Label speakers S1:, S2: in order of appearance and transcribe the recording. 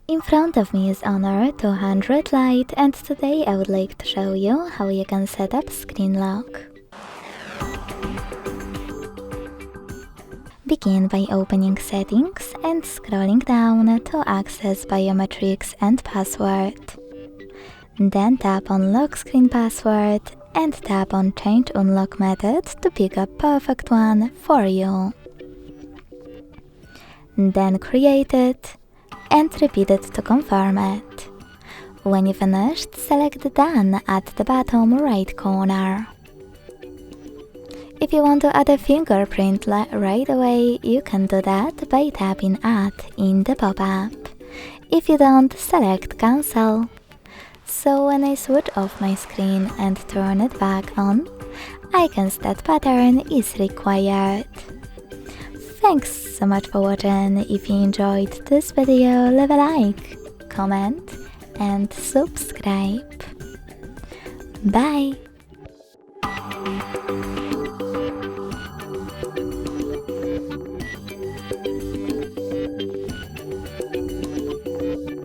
S1: In front of me is Honor 200 Lite, and today I would like to show you how you can set up screen lock. Begin by opening Settings and scrolling down to access Biometrics and Password. Then tap on Lock Screen Password and tap on Change Unlock Method to pick a perfect one for you. Then create it and repeat it to confirm it. When you finished, select Done at the bottom right corner. If you want to add a fingerprint right away, you can do that by tapping Add in the pop-up. If you don't, select Cancel. So when I switch off my screen and turn it back on, icons that pattern is required. Thanks so much for watching. If you enjoyed this video, leave a like, comment and subscribe. Bye!